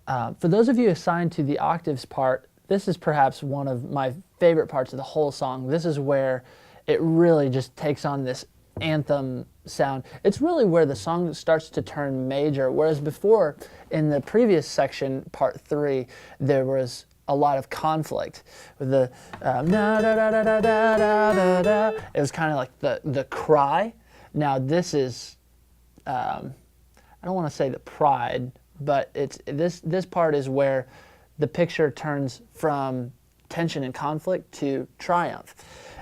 For those of you assigned to the octaves part, this is perhaps one of my favorite parts of the whole song. This is where it really just takes on this anthem sound. It's really where the song starts to turn major, whereas before, in the previous section, part 3, there was a lot of conflict with the it was kind of like the cry. Now this is I don't want to say the pride, but it's this part is where the picture turns from tension and conflict to triumph,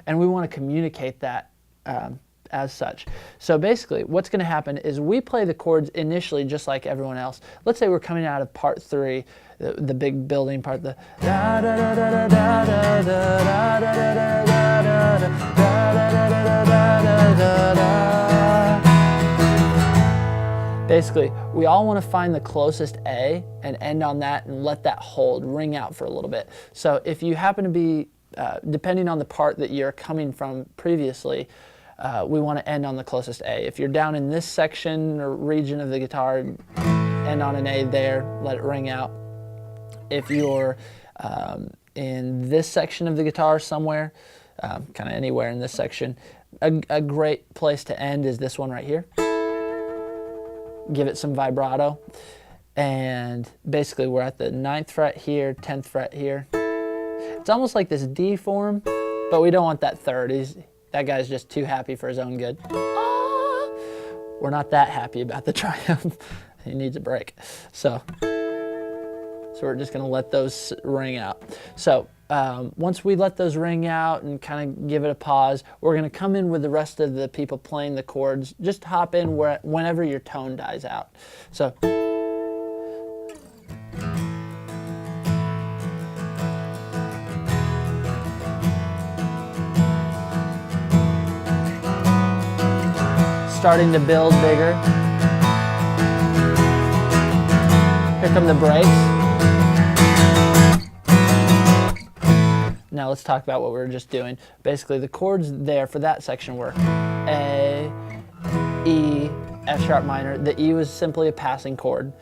and we want to communicate that as such. So basically what's going to happen is we play the chords initially just like everyone else. Let's say we're coming out of part 3, the big building part, the basically, we all want to find the closest A and end on that and let that hold, ring out for a little bit. So if you happen to be, depending on the part that you're coming from previously, we want to end on the closest A. If you're down in this section or region of the guitar, end on an A there, let it ring out. If you're in this section of the guitar somewhere, kind of anywhere in this section, a great place to end is this one right here. Give it some vibrato, and basically we're at the 9th fret here, 10th fret here. It's almost like this D form, but we don't want that 3rd. That guy's just too happy for his own good. We're not that happy about the triumph. He needs a break. So we're just going to let those ring out. So once we let those ring out and kind of give it a pause, we're going to come in with the rest of the people playing the chords. Just hop in whenever your tone dies out. So starting to build bigger. Here come the breaks. Now let's talk about what we were just doing. Basically, the chords there for that section were A, E, F sharp minor. The E was simply a passing chord.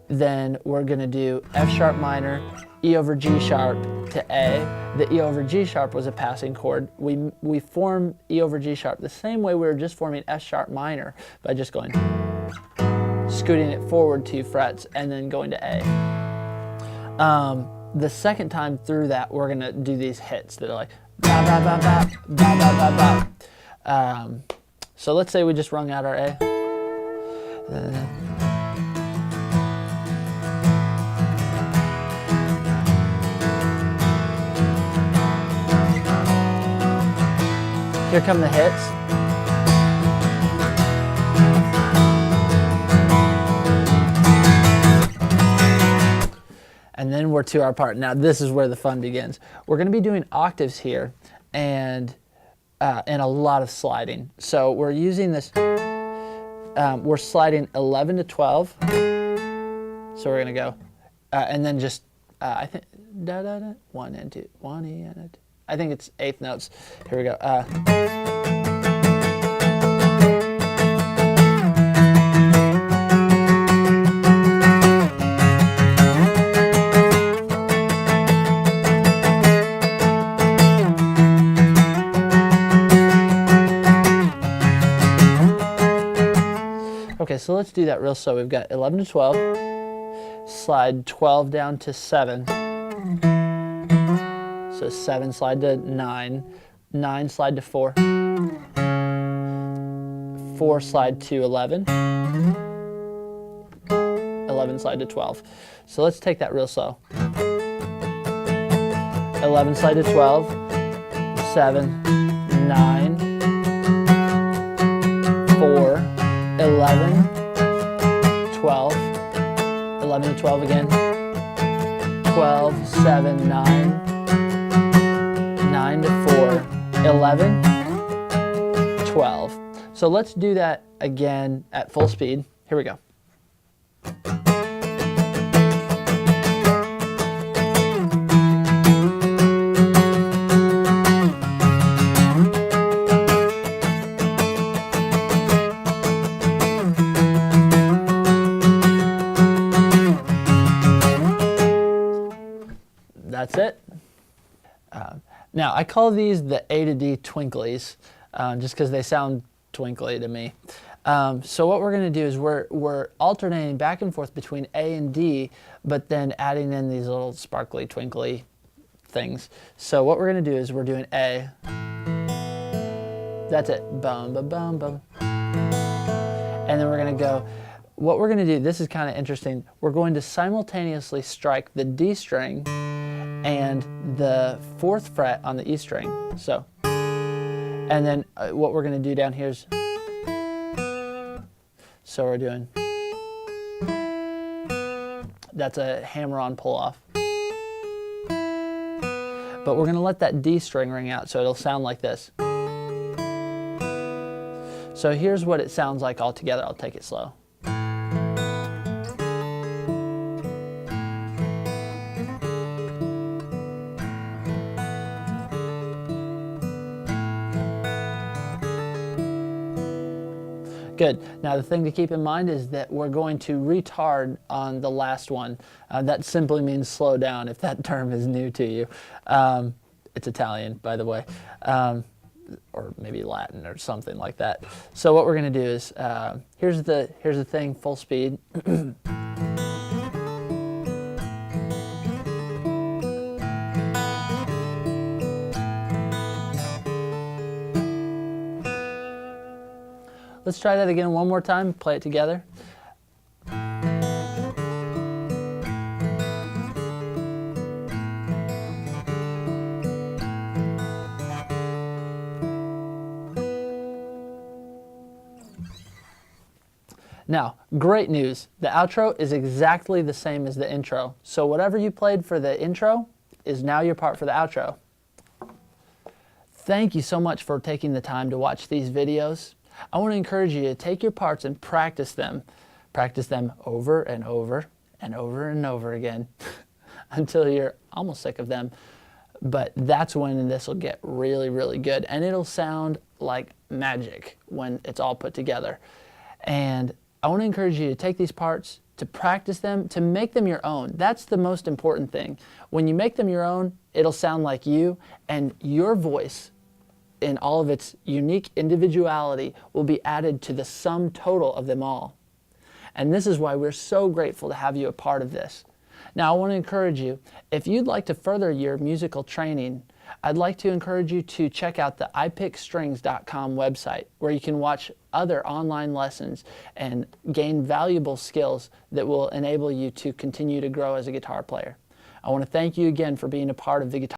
Then we're going to do F sharp minor, E over G sharp to A. The E over G sharp was a passing chord. We form E over G sharp the same way we were just forming F sharp minor, by just going, scooting it forward 2 frets and then going to A. The second time through that, we're going to do these hits that are like ba ba ba ba ba ba ba ba. So let's say we just rung out our A. Here come the hits. And then we're to our part. Now this is where the fun begins. We're going to be doing octaves here and a lot of sliding. So we're using this, we're sliding 11 to 12. So we're going to go, and then just, I think, da da da, 1 and 2, 1 E and a 2. I think it's 8th notes. Here we go. Okay, so let's do that real slow. We've got 11 to 12, slide 12 down to 7. So 7 slide to 9, 9 slide to 4, 4 slide to 11, 11 slide to 12. So let's take that real slow. 11 slide to 12, 7, 9, 4, 11, 12, 11 to 12 again, 12, 7, 9, 9 to 4, 11, 12. So let's do that again at full speed. Here we go. That's it. Now, I call these the A to D twinklies, just because they sound twinkly to me. So what we're going to do is we're alternating back and forth between A and D, but then adding in these little sparkly, twinkly things. So what we're going to do is we're doing A. That's it. Bum, bum, bum, bum. And then we're going to go, what we're going to do, this is kind of interesting, we're going to simultaneously strike the D string and the 4th fret on the E string. So, and then what we're going to do down here is, so we're doing, that's a hammer-on pull-off. But we're going to let that D string ring out, so it'll sound like this. So here's what it sounds like all together. I'll take it slow. Good. Now the thing to keep in mind is that we're going to retard on the last one. That simply means slow down, if that term is new to you. It's Italian, by the way, or maybe Latin or something like that. So what we're going to do is, here's the thing, full speed. Let's try that again one more time, play it together. Now, great news. The outro is exactly the same as the intro. So whatever you played for the intro is now your part for the outro. Thank you so much for taking the time to watch these videos. I want to encourage you to take your parts and practice them. Practice them over and over and over and over again until you're almost sick of them. But that's when this will get really, really good. And it'll sound like magic when it's all put together. And I want to encourage you to take these parts, to practice them, to make them your own. That's the most important thing. When you make them your own, it'll sound like you, and your voice in all of its unique individuality will be added to the sum total of them all. And this is why we're so grateful to have you a part of this. Now, I want to encourage you, if you'd like to further your musical training, I'd like to encourage you to check out the ipickstrings.com website, where you can watch other online lessons and gain valuable skills that will enable you to continue to grow as a guitar player. I want to thank you again for being a part of the Guitar